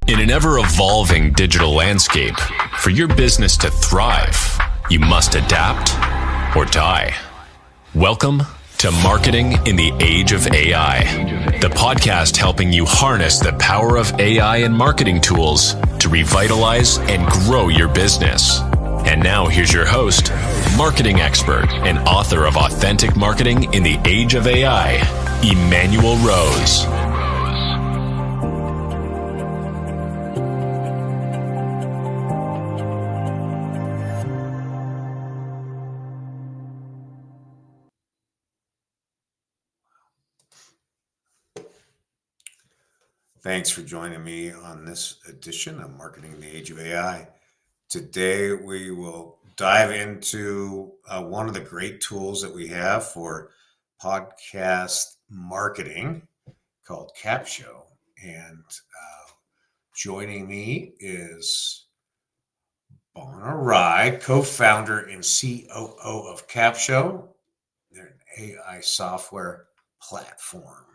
In an ever-evolving digital landscape, for your business to thrive, you must adapt or die. Welcome to Marketing in the Age of AI, the podcast helping you harness the power of AI and marketing tools to revitalize and grow your business. And now here's your host, marketing expert and author of Authentic Marketing in the Age of AI, Emanuel Rose. Thanks for joining me on this edition of Marketing in the Age of AI. Today, we will dive into one of the great tools that we have for podcast marketing called Capsho. And joining me is Bona Rai, co-founder and COO of Capsho. They're an AI software platform.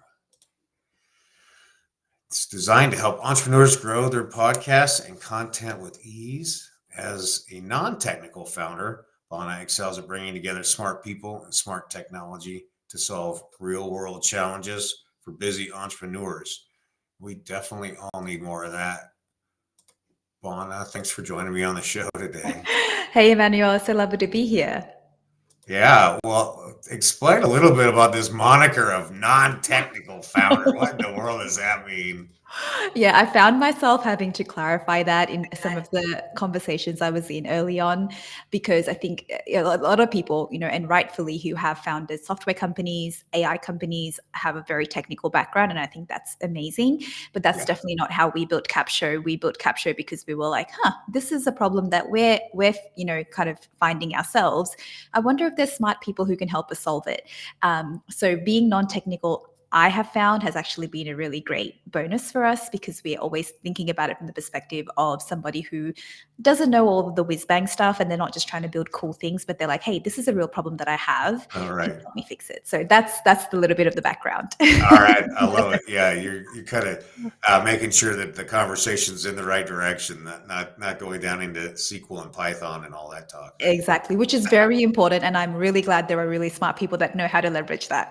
It's designed to help entrepreneurs grow their podcasts and content with ease. As a non-technical founder, Bona excels at bringing together smart people and smart technology to solve real-world challenges for busy entrepreneurs. We definitely all need more of that. Bona, thanks for joining me on the show today. Hey, Emanuel, so lovely to be here. Yeah, well, explain a little bit about this moniker of non-technical founder. What in the world does that mean? Yeah, I found myself having to clarify that in some of the conversations I was in early on, because I think a lot of people, and rightfully, who have founded software companies, AI companies, have a very technical background, and I think that's amazing. But that's definitely not how we built Capsho. We built Capsho because we were like, this is a problem that we're kind of finding ourselves. I wonder if there's smart people who can help us solve it. So being non-technical, I have found, has actually been a really great bonus for us, because we're always thinking about it from the perspective of somebody who doesn't know all of the whiz-bang stuff, and they're not just trying to build cool things, but they're like, hey, this is a real problem that I have. All right. Help me fix it. So that's the little bit of the background. All right. I love it. Yeah, you're kind of making sure that the conversation's in the right direction, not going down into SQL and Python and all that talk. Exactly, which is very important. And I'm really glad there are really smart people that know how to leverage that.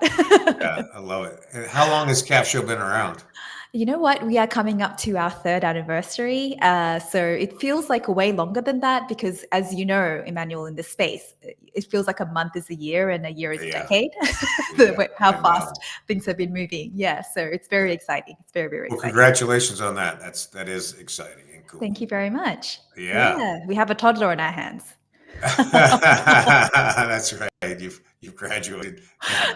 Yeah, I love it. And how long has Capsho been around? You know what? We are coming up to our 3rd anniversary. So it feels like way longer than that, because as you know, Emanuel, in this space, it feels like a month is a year and a year is a decade. How fast things have been moving. Yeah. So it's very exciting. It's very, very exciting. Congratulations on that. That is exciting and cool. Thank you very much. Yeah. We have a toddler in our hands. That's right. You've graduated.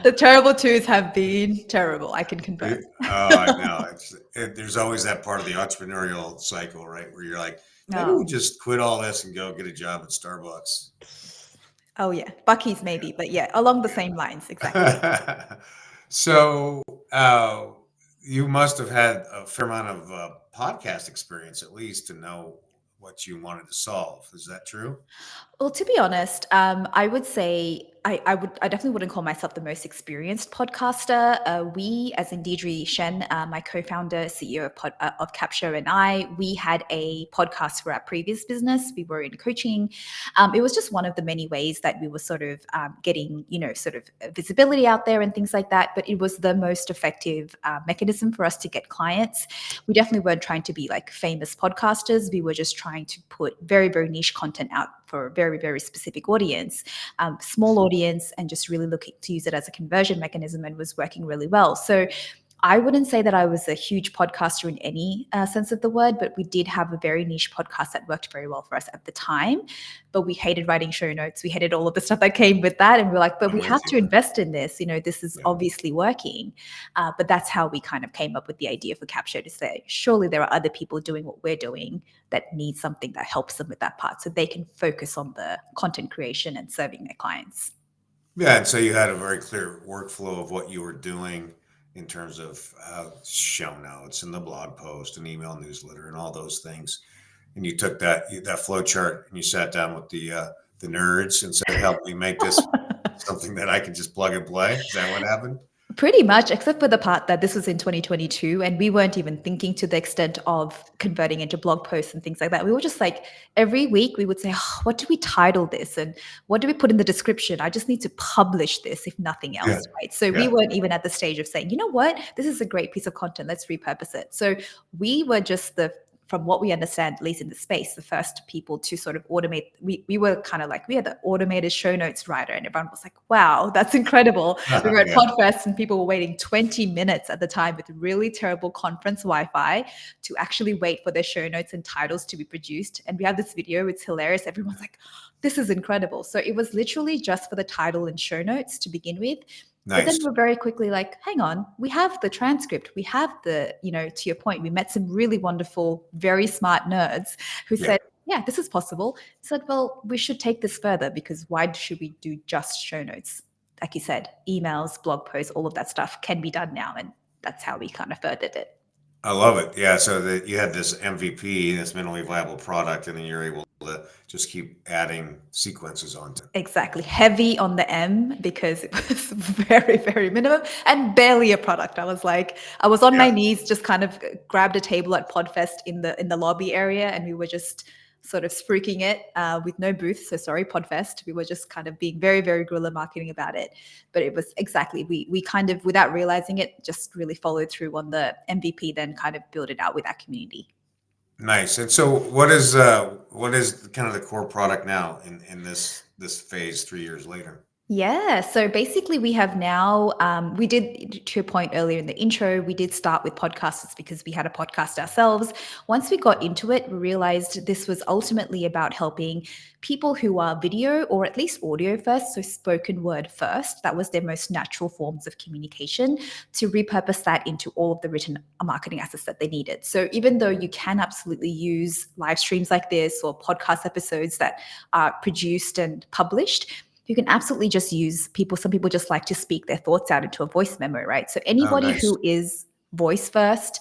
The terrible twos have been terrible, I can confirm. I know. There's always that part of the entrepreneurial cycle, right? Where you're like, maybe we just quit all this and go get a job at Starbucks. Oh, yeah. Buc-ee's maybe, but yeah, along the same lines. Exactly. So you must have had a fair amount of podcast experience, at least, to know what you wanted to solve. Is that true? Well, to be honest, I would say I definitely wouldn't call myself the most experienced podcaster. We, as in Deidre Shen, my co-founder, CEO of Capsho, and we had a podcast for our previous business. We were in coaching. It was just one of the many ways that we were sort of getting, sort of visibility out there and things like that. But it was the most effective mechanism for us to get clients. We definitely weren't trying to be like famous podcasters. We were just trying to put very, very niche content out for a very, very specific audience, small audience, and just really looking to use it as a conversion mechanism, and was working really well. So I wouldn't say that I was a huge podcaster in any sense of the word, but we did have a very niche podcast that worked very well for us at the time. But we hated writing show notes. We hated all of the stuff that came with that. And we're like, but we have to invest in this. This is obviously working. But that's how we kind of came up with the idea for Capsho, to say, surely there are other people doing what we're doing that need something that helps them with that part, so they can focus on the content creation and serving their clients. Yeah, and so you had a very clear workflow of what you were doing in terms of show notes and the blog post and email newsletter and all those things. And you took that flow chart and you sat down with the nerds and said, help me make this something that I can just plug and play. Is that what happened? Pretty much, except for the part that this was in 2022, and we weren't even thinking to the extent of converting into blog posts and things like that. We were just like, every week we would say, oh, what do we title this? And what do we put in the description? I just need to publish this, if nothing else, Yeah. right? So we Yeah. weren't even at the stage of saying, you know what, this is a great piece of content, let's repurpose it. So we were just from what we understand, at least in the space, the first people to sort of automate. We were kind of like, we are the automated show notes writer. And everyone was like, wow, that's incredible. We were at Yeah. PodFest and people were waiting 20 minutes at the time with really terrible conference Wi-Fi to actually wait for their show notes and titles to be produced. And we have this video, it's hilarious. Everyone's like, this is incredible. So it was literally just for the title and show notes to begin with. But then Nice. we're very quickly like, hang on, we have the transcript. We have to your point, we met some really wonderful, very smart nerds who said, yeah, this is possible. It's like, well, we should take this further because why should we do just show notes? Like you said, emails, blog posts, all of that stuff can be done now. And that's how we kind of furthered it. I love it. Yeah. So that you had this MVP, this minimally viable product, and then you're able to just keep adding sequences onto it. Exactly. Heavy on the M because it was very, very minimum and barely a product. I was on my knees, just kind of grabbed a table at PodFest in the lobby area, and we were just sort of spruiking it with no booth. So sorry, PodFest. We were just kind of being very, very guerrilla marketing about it. But it was exactly, we kind of, without realizing it, just really followed through on the MVP, then kind of build it out with our community. Nice. And so what is kind of the core product now in this phase 3 years later? Yeah. So basically, we have now, we did, to your point earlier in the intro, we did start with podcasters because we had a podcast ourselves. Once we got into it, we realized this was ultimately about helping people who are video or at least audio first, so spoken word first. That was their most natural forms of communication, to repurpose that into all of the written marketing assets that they needed. So even though you can absolutely use live streams like this or podcast episodes that are produced and published, you can absolutely just use some people just like to speak their thoughts out into a voice memo, right? So anybody nice. who is voice first,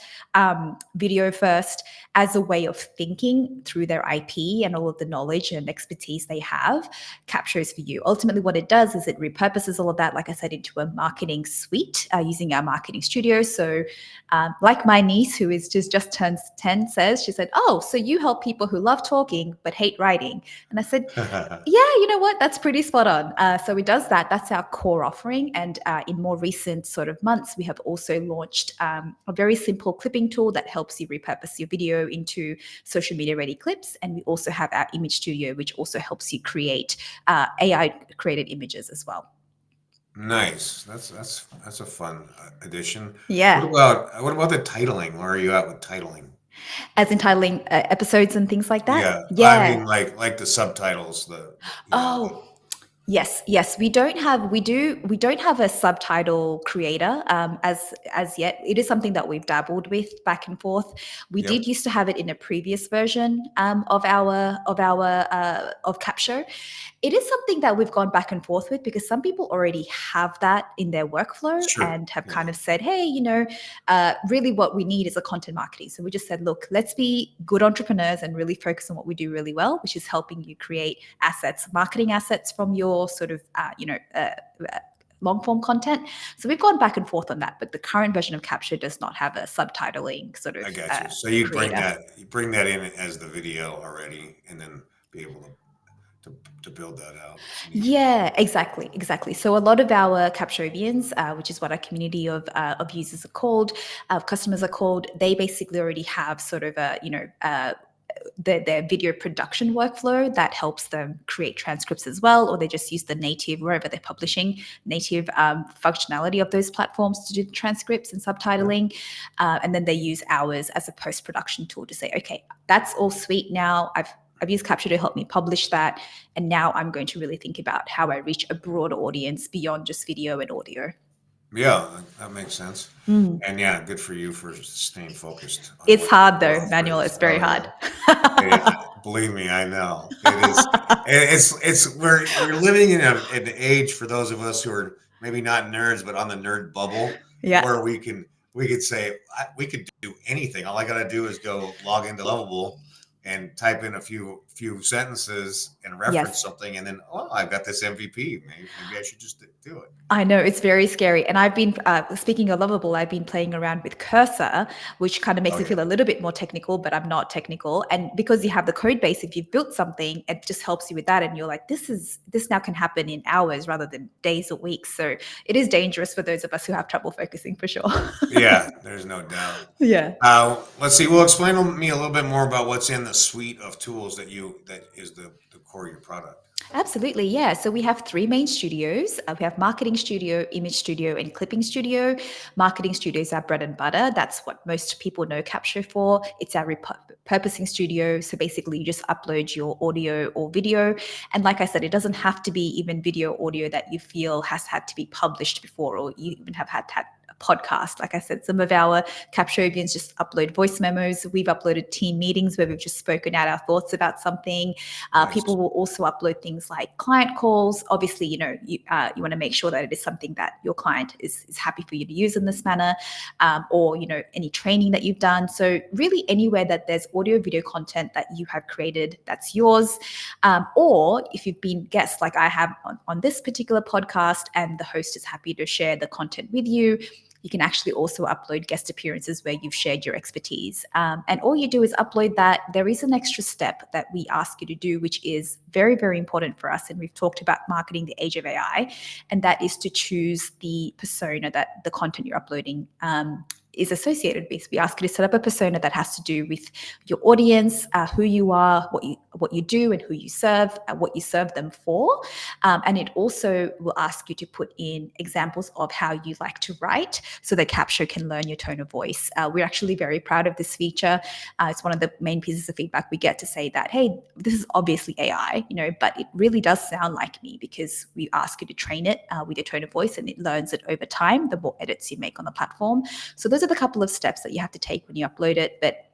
video first, as a way of thinking through their IP and all of the knowledge and expertise they have, Capsho is for you. Ultimately, what it does is it repurposes all of that, like I said, into a marketing suite using our marketing studio. So like my niece, who is just turned 10, says, she said, oh, so you help people who love talking but hate writing. And I said, yeah, you know what? That's pretty spot on. So it does that. That's our core offering. And in more recent sort of months, we have also launched a very simple clipping tool that helps you repurpose your video into social media ready clips. And we also have our image studio, which also helps you create AI created images as well. Nice. That's a fun addition. Yeah. What about the titling? Where are you at with titling? As in titling episodes and things like that? Yeah. Yeah. I mean, like the subtitles. Yes. We don't have a subtitle creator as yet. It is something that we've dabbled with back and forth. We did used to have it in a previous version of Capsho. It is something that we've gone back and forth with because some people already have that in their workflow and have kind of said, hey, really what we need is a content marketing. So we just said, look, let's be good entrepreneurs and really focus on what we do really well, which is helping you create assets, marketing assets from your sort of, long form content. So we've gone back and forth on that, but the current version of Capsho does not have a subtitling sort of. I got you. So you bring that in as the video already, and then be able to build that out. Yeah, exactly. So a lot of our Capshovians, which is what our community of users are called, customers are called, they basically already have sort of their video production workflow that helps them create transcripts as well, or they just use the native, wherever they're publishing, native functionality of those platforms to do the transcripts and subtitling. And then they use ours as a post-production tool to say, okay, that's all sweet now. I've used Capsho to help me publish that. And now I'm going to really think about how I reach a broader audience beyond just video and audio. Yeah, that makes sense. And yeah, good for you for staying focused. It's hard though, Manuel. It's very hard. Believe me, I know. It is. We're living in an age, for those of us who are maybe not nerds, but on the nerd bubble, where we could say we could do anything. All I got to do is go log into Lovable and type in a few sentences and reference Yes. something, and then, oh, I've got this MVP. Maybe I should just do it. I know, it's very scary. And I've been, speaking of Lovable, I've been playing around with Cursor, which kind of makes Oh, it yeah. feel a little bit more technical, but I'm not technical. And because you have the code base, if you've built something, it just helps you with that. And you're like, this now can happen in hours rather than days or weeks. So it is dangerous for those of us who have trouble focusing, for sure. Yeah, there's no doubt. Yeah. Let's see. Well, explain to me a little bit more about what's in the suite of tools that is the core of your product. Absolutely, yeah. So we have three main studios. We have Marketing Studio, Image Studio, and Clipping Studio. Marketing Studio is our bread and butter. That's what most people know Capsho for. It's our repurposing studio. So basically, you just upload your audio or video. And like I said, it doesn't have to be even video or audio that you feel has had to be published before, or you even have had a podcast. Like I said, some of our Capshovians just upload voice memos. We've uploaded team meetings where we've just spoken out our thoughts about something. Nice. People will also upload things like client calls. Obviously, you want to make sure that it is something that your client is happy for you to use in this manner, or any training that you've done. So really anywhere that there's audio video content that you have created, that's yours. Or if you've been guests like I have on this particular podcast, and the host is happy to share the content with you, you can actually also upload guest appearances where you've shared your expertise. And all you do is upload that. There is an extra step that we ask you to do, which is very, very important for us. And we've talked about marketing the age of AI, and that is to choose the persona that the content you're uploading is associated with. We ask you to set up a persona that has to do with your audience, who you are, what you do, and who you serve, what you serve them for. And it also will ask you to put in examples of how you like to write, so that Capsho can learn your tone of voice. We're actually very proud of this feature. It's one of the main pieces of feedback we get, to say that, hey, this is obviously AI, but it really does sound like me, because we ask you to train it with your tone of voice, and it learns it over time, the more edits you make on the platform. So those are the couple of steps that you have to take when you upload it. But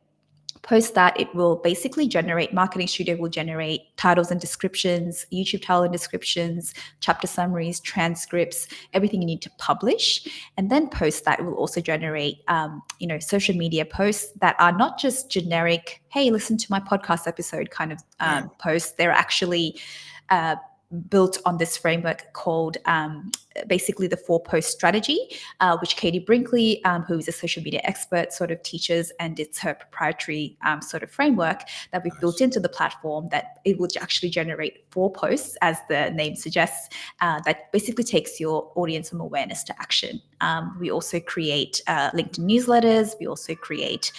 post that, it will basically generate, Marketing Studio will generate titles and descriptions, YouTube title and descriptions, chapter summaries, transcripts, everything you need to publish. And then post that, it will also generate, social media posts that are not just generic, hey, listen to my podcast episode kind of posts. They're actually built on this framework called basically the 4-post strategy, which Katie Brinkley, who is a social media expert, sort of teaches, and it's her proprietary sort of framework that we've built into the platform, that it will actually generate 4 posts, as the name suggests, that basically takes your audience from awareness to action. We also create LinkedIn newsletters. We also create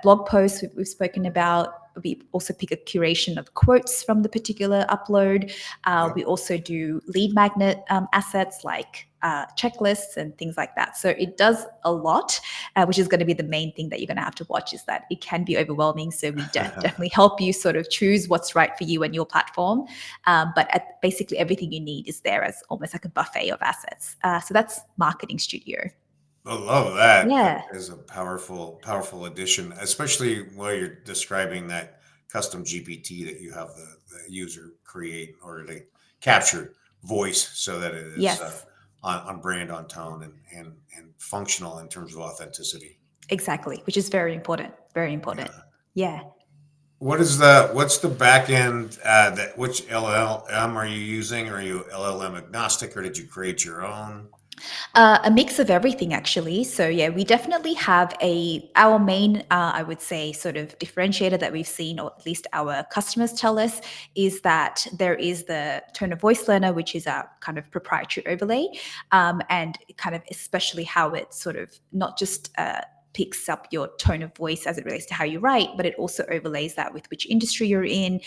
blog posts we've spoken about. We also pick a curation of quotes from the particular upload. We also do lead magnet assets like checklists and things like that. So it does a lot, which is going to be the main thing that you're going to have to watch, is that it can be overwhelming. So we definitely help you sort of choose what's right for you and your platform. But basically everything you need is there as almost like a buffet of assets. So that's Marketing Studio. I love that. Yeah. That is a powerful addition, especially while you're describing that custom GPT that you have the user create, or they capture voice, so that it is Yes. on brand, on tone, and functional in terms of authenticity. Exactly, which is very important. Very important. Yeah. What's the back end which LLM are you using? Are you LLM agnostic, or did you create your own? A mix of everything, actually. So yeah, we definitely have our main, I would say, sort of differentiator that we've seen, or at least our customers tell us, is that there is the tone of voice learner, which is our kind of proprietary overlay, and kind of especially how it sort of not just picks up your tone of voice as it relates to how you write, but it also overlays that with which industry you're in,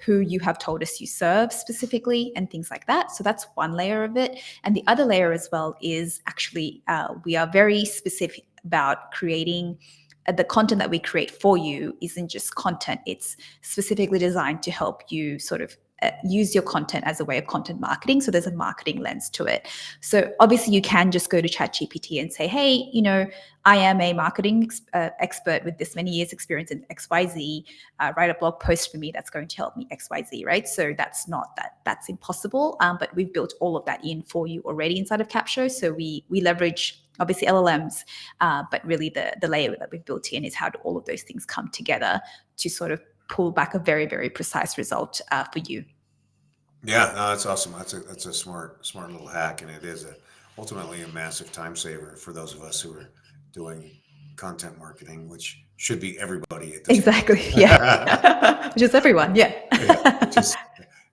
who you have told us you serve specifically, and things like that. So that's one layer of it. And the other layer as well is actually we are very specific about creating the content that we create for you isn't just content. It's specifically designed to help you sort of use your content as a way of content marketing. So there's a marketing lens to it. So obviously you can just go to ChatGPT and say, hey, I am a marketing expert with this many years experience in XYZ. Write a blog post for me that's going to help me XYZ, right? So that's impossible. But we've built all of that in for you already inside of Capsho. So we leverage obviously LLMs, but really the layer that we've built in is how do all of those things come together to sort of pull back a very, very precise result for you. Yeah, no, that's awesome. That's a smart little hack, and it is ultimately a massive time saver for those of us who are doing content marketing, which should be everybody at this Exactly. point. Yeah. Just everyone. Yeah. Yeah,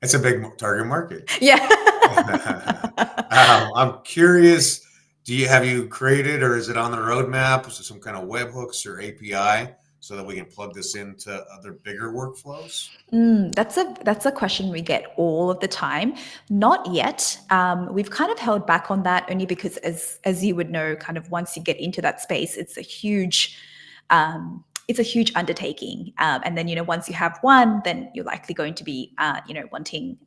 it's a big target market. Yeah. I'm curious, have you created, or is it on the roadmap? Is it some kind of webhooks or API so that we can plug this into other bigger workflows? That's a question we get all of the time. Not yet. We've kind of held back on that only because, as you would know, kind of once you get into that space, it's a huge undertaking. And then, once you have one, then you're likely going to be, wanting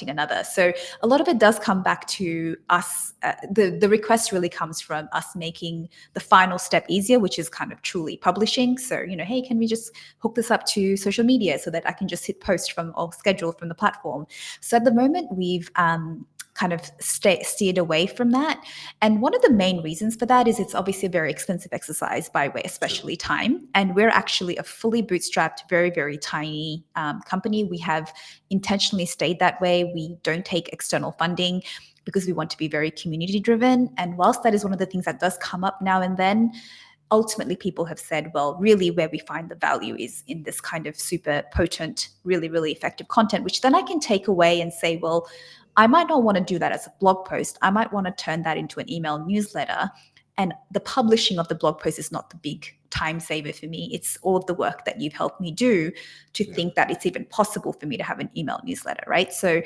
another. So a lot of it does come back to us. The request really comes from us making the final step easier, which is kind of truly publishing. So, hey, can we just hook this up to social media so that I can just hit post from or schedule from the platform? So at the moment, we've kind of steered away from that. And one of the main reasons for that is it's obviously a very expensive exercise by way, especially time. And we're actually a fully bootstrapped, very, very tiny company. We have intentionally stayed that way. We don't take external funding because we want to be very community driven. And whilst that is one of the things that does come up now and then, ultimately people have said, well, really where we find the value is in this kind of super potent, really, really effective content, which then I can take away and say, well, I might not want to do that as a blog post. I might want to turn that into an email newsletter. And the publishing of the blog post is not the big time saver for me. It's all of the work that you've helped me do to think that it's even possible for me to have an email newsletter, right? So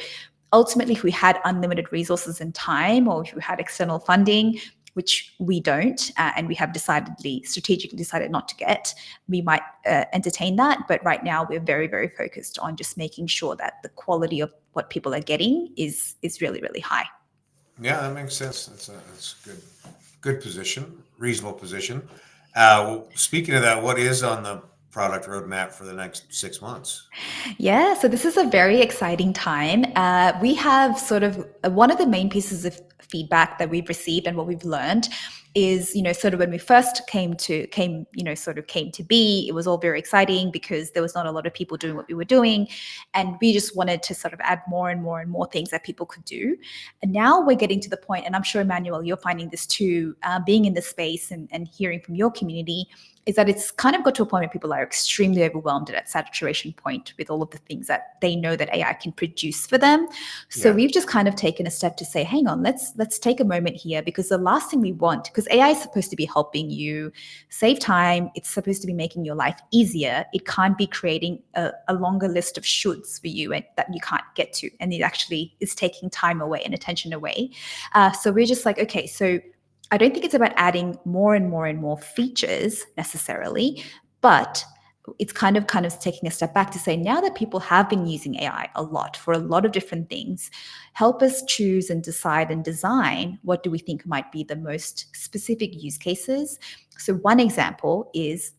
ultimately, if we had unlimited resources and time, or if we had external funding, which we don't, and we have strategically decided not to get, we might entertain that. But right now, we're very, very focused on just making sure that the quality of what people are getting is really, really high. Yeah, that makes sense. That's good position, reasonable position. Speaking of that, what is on the product roadmap for the next 6 months? Yeah, so this is a very exciting time. We have sort of one of the main pieces of feedback that we've received and what we've learned is, sort of when we first came to be, it was all very exciting because there was not a lot of people doing what we were doing. And we just wanted to sort of add more and more and more things that people could do. And now we're getting to the point, and I'm sure, Emanuel, you're finding this too, being in the space and hearing from your community, is that it's kind of got to a point where people are extremely overwhelmed at that saturation point with all of the things that they know that AI can produce for them. So we've just kind of taken a step to say, hang on, let's take a moment here, because the last thing we want, because AI is supposed to be helping you save time, it's supposed to be making your life easier. It can't be creating a longer list of shoulds for you and that you can't get to. And it actually is taking time away and attention away. So we're just like, okay, so I don't think it's about adding more and more and more features necessarily, but it's kind of taking a step back to say, now that people have been using AI a lot for a lot of different things, help us choose and decide and design what do we think might be the most specific use cases. So one example is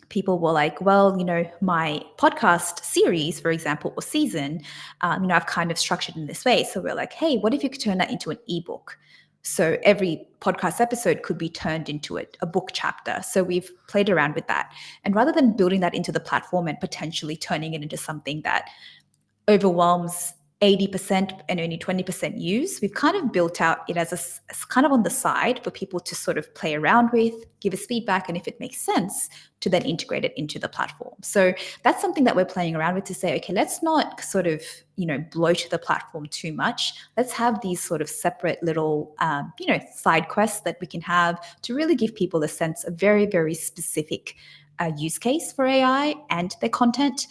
people were like, well, my podcast series, for example, or season, I've kind of structured in this way. So we're like, hey, what if you could turn that into an ebook? So every podcast episode could be turned into a book chapter. So we've played around with that. And rather than building that into the platform and potentially turning it into something that overwhelms 80% and only 20% use, we've kind of built out it as kind of on the side for people to sort of play around with, give us feedback, and if it makes sense, to then integrate it into the platform. So that's something that we're playing around with to say, okay, let's not sort of, bloat the platform too much. Let's have these sort of separate little, side quests that we can have to really give people a sense of very, very specific use case for AI and their content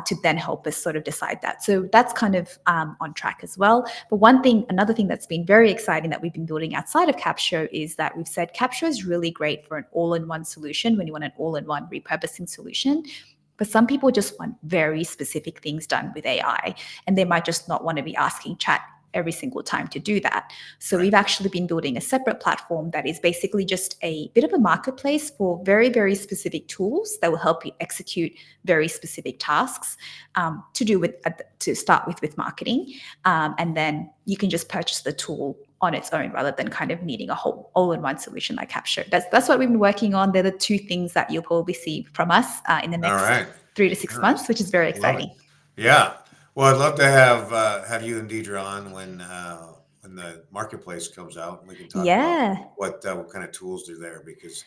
to then help us sort of decide that. So that's kind of on track as well. But another thing that's been very exciting that we've been building outside of Capsho is that we've said Capsho is really great for an all-in-one solution when you want an all-in-one repurposing solution. But some people just want very specific things done with AI, and they might just not want to be asking chat every single time to do that. So we've actually been building a separate platform that is basically just a bit of a marketplace for very, very specific tools that will help you execute very specific tasks to start with marketing. And then you can just purchase the tool on its own rather than kind of needing a whole all-in-one solution like Capsho. That's what we've been working on. They're the two things that you'll probably see from us in the next 3 to 6 months, which is very exciting. Yeah. Well, I'd love to have you and Deidre on when the marketplace comes out, and we can talk about what kind of tools are there, because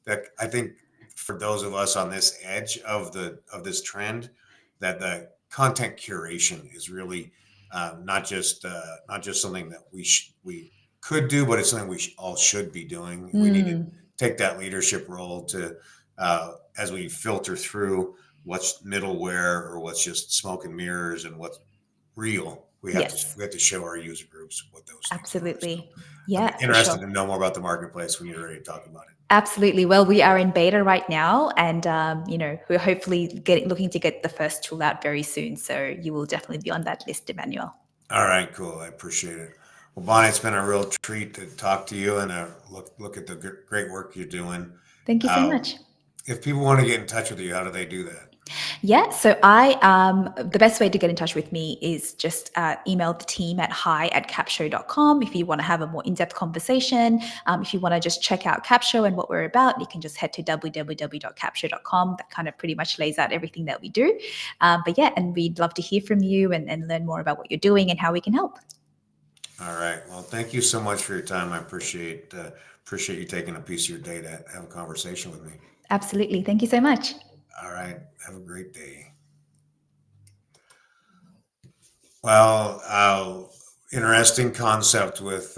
that, I think, for those of us on this edge of this trend, that the content curation is really not just something that we could do, but it's something we all should be doing. We need to take that leadership role to as we filter through what's middleware or what's just smoke and mirrors and what's real. We have to show our user groups what those absolutely things are. So yeah, I'm interested to know more about the marketplace when you're ready to talk about it. Absolutely. Well, we are in beta right now, and we're hopefully looking to get the first tool out very soon. So you will definitely be on that list, Emanuel. All right, cool. I appreciate it. Well, Bonnie, it's been a real treat to talk to you and look at the great work you're doing. Thank you so much. If people want to get in touch with you, how do they do that? Yeah, so the best way to get in touch with me is just email the team at hi@capsho.com if you want to have a more in-depth conversation. If you want to just check out Capsho and what we're about, you can just head to www.capsho.com. That kind of pretty much lays out everything that we do. But yeah, and we'd love to hear from you and learn more about what you're doing and how we can help. All right. Well, thank you so much for your time. I appreciate you taking a piece of your day to have a conversation with me. Absolutely. Thank you so much. All right. Have a great day. Well, interesting concept with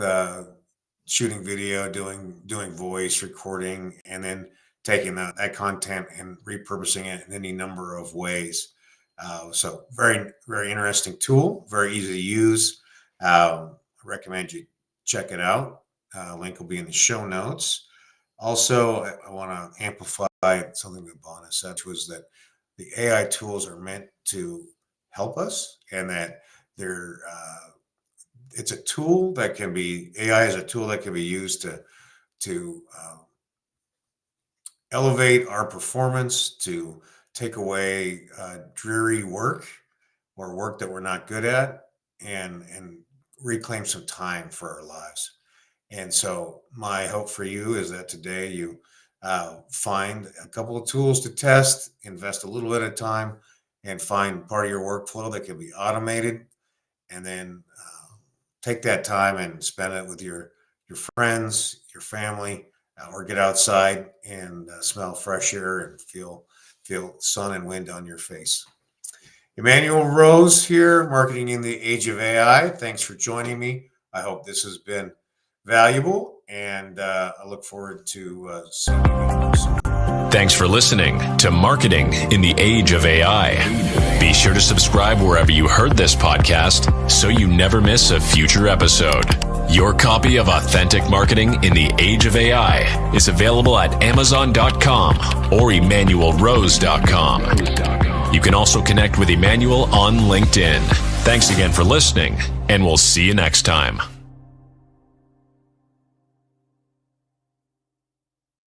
shooting video, doing voice recording, and then taking that content and repurposing it in any number of ways. So very, very interesting tool, very easy to use. I recommend you check it out. Link will be in the show notes. Also, I want to amplify something that Bona said, which was that the AI tools are meant to help us, and that it's a tool that can be, AI is a tool that can be used to elevate our performance, to take away dreary work or work that we're not good at, and reclaim some time for our lives. And so my hope for you is that today you find a couple of tools to test, invest a little bit of time, and find part of your workflow that can be automated, and then take that time and spend it with your friends, your family, or get outside and smell fresh air and feel sun and wind on your face. Emanuel Rose here, Marketing in the Age of AI. Thanks for joining me. I hope this has been valuable, and I look forward to seeing you again soon. Thanks for listening to Marketing in the Age of AI. Be sure to subscribe wherever you heard this podcast so you never miss a future episode. Your copy of Authentic Marketing in the Age of AI is available at Amazon.com or EmanuelRose.com. You can also connect with Emanuel on LinkedIn. Thanks again for listening, and we'll see you next time.